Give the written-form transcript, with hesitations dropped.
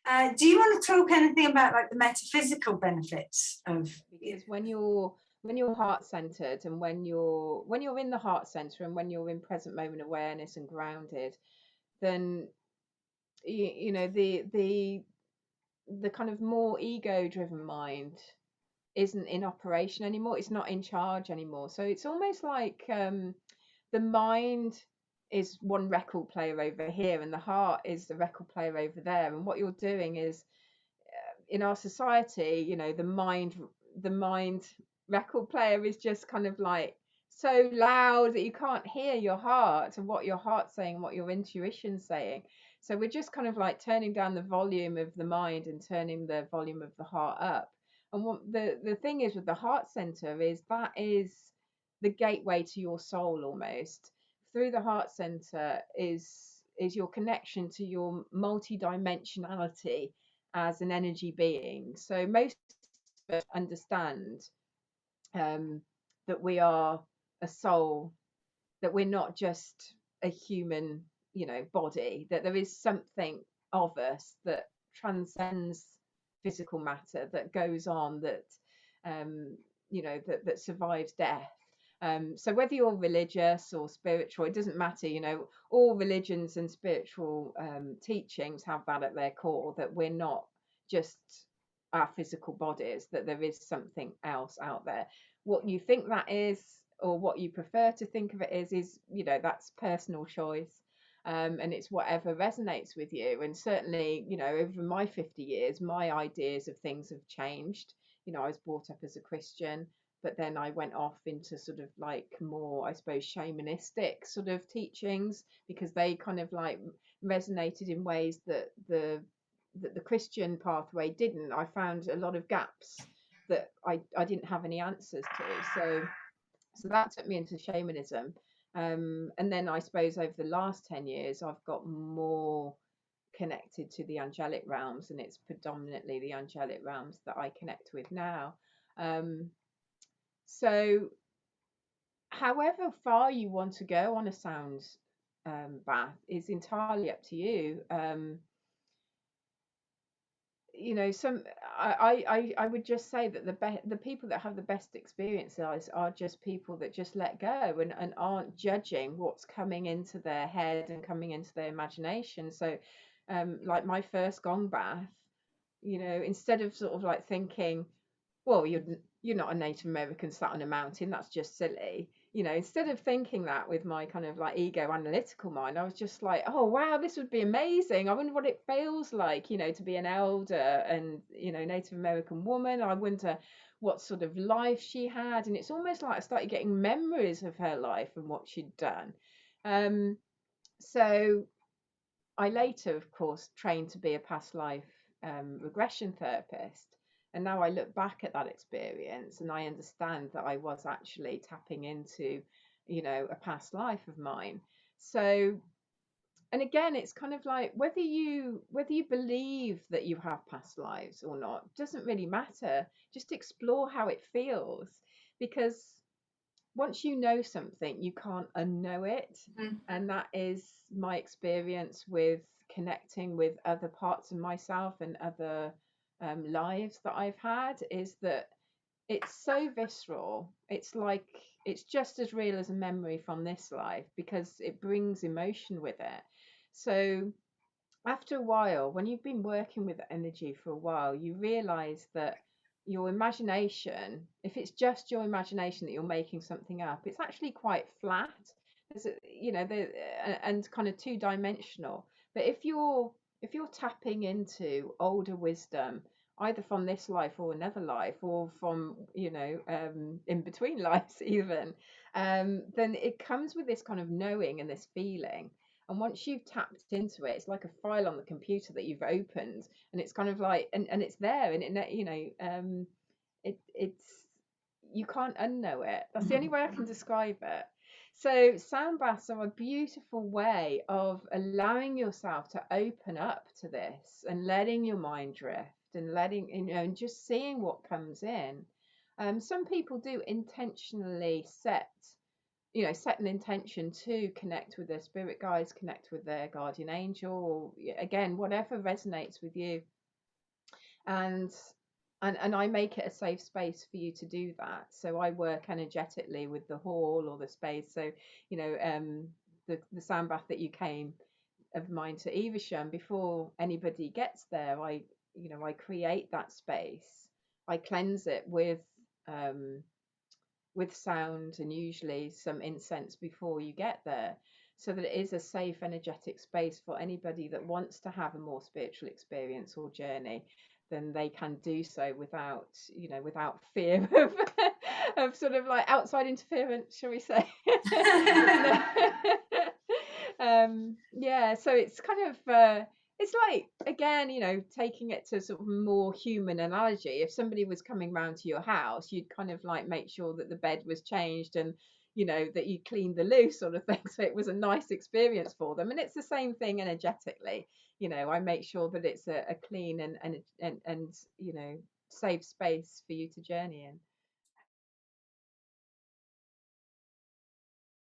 Do you want to talk anything about like the metaphysical benefits of? Because when you're heart centered, and when you're in the heart center, and when you're in present moment awareness and grounded, then you know the kind of more ego driven mind isn't in operation anymore. It's not in charge anymore. So it's almost like the mind is one record player over here, and the heart is the record player over there. And what you're doing is, in our society, you know, the mind record player is just kind of like so loud that you can't hear your heart and what your heart's saying and what your intuition's saying. So we're just kind of like turning down the volume of the mind and turning the volume of the heart up. And what the thing is with the heart center is that is the gateway to your soul almost. Through the heart center is your connection to your multidimensionality as an energy being. So most of us understand um, that we are a soul, that we're not just a human, you know, body, that there is something of us that transcends physical matter, that goes on, that um, you know, that survives death. So whether you're religious or spiritual, it doesn't matter. You know, all religions and spiritual teachings have that at their core, that we're not just our physical bodies, that there is something else out there. What you think that is, or what you prefer to think of it is, you know, that's personal choice. And it's whatever resonates with you. And certainly, you know, over my 50 years, my ideas of things have changed. You know, I was brought up as a Christian, but then I went off into sort of like more, I suppose, shamanistic sort of teachings, because they kind of like resonated in ways that the Christian pathway didn't. I found a lot of gaps that I didn't have any answers to. So that took me into shamanism. And then I suppose over the last 10 years, I've got more connected to the angelic realms, and it's predominantly the angelic realms that I connect with now. Um, so, however far you want to go on a sound bath is entirely up to you. You know, I would just say that the people that have the best experiences are just people that just let go and aren't judging what's coming into their head and coming into their imagination. So like my first gong bath, you know, instead of sort of like thinking, well, you're not a Native American sat on a mountain, that's just silly. You know, instead of thinking that with my kind of like ego analytical mind, I was just like, oh wow, this would be amazing. I wonder what it feels like, you know, to be an elder and, you know, Native American woman. I wonder what sort of life she had. And it's almost like I started getting memories of her life and what she'd done. Um, so I later, of course, trained to be a past life regression therapist. And now I look back at that experience and I understand that I was actually tapping into, you know, a past life of mine. So, and again, it's kind of like whether you believe that you have past lives or not doesn't really matter. Just explore how it feels, because once you know something, you can't unknow it. Mhm. And that is my experience with connecting with other parts of myself and other lives that I've had, is that it's so visceral. It's like it's just as real as a memory from this life, because it brings emotion with it. So after a while, when you've been working with energy for a while, you realize that your imagination, if it's just your imagination that you're making something up, it's actually quite flat. You know, and kind of two-dimensional. But if you're tapping into older wisdom, either from this life or another life, or from, you know, in between lives even, then it comes with this kind of knowing and this feeling. And once you've tapped into it, it's like a file on the computer that you've opened, and it's kind of like, and it's there, and it, you know, it's you can't unknow it. That's the only way I can describe it. So sound baths are a beautiful way of allowing yourself to open up to this and letting your mind drift and letting, you know, and just seeing what comes in. Some people do intentionally set set an intention to connect with their spirit guides, connect with their guardian angel, or again, whatever resonates with you. And I make it a safe space for you to do that. So I work energetically with the hall or the space. So, the sound bath that you came of mine to Evesham, before anybody gets there, I create that space. I cleanse it with sound and usually some incense before you get there, so that it is a safe energetic space for anybody that wants to have a more spiritual experience or journey. Then they can do so without fear of sort of like outside interference, shall we say. Yeah, so it's kind of it's like, again, taking it to sort of more human analogy. If somebody was coming round to your house, you'd kind of like make sure that the bed was changed, and that you cleaned the loo, sort of thing, so it was a nice experience for them. And it's the same thing energetically. I make sure that it's a clean and safe space for you to journey in.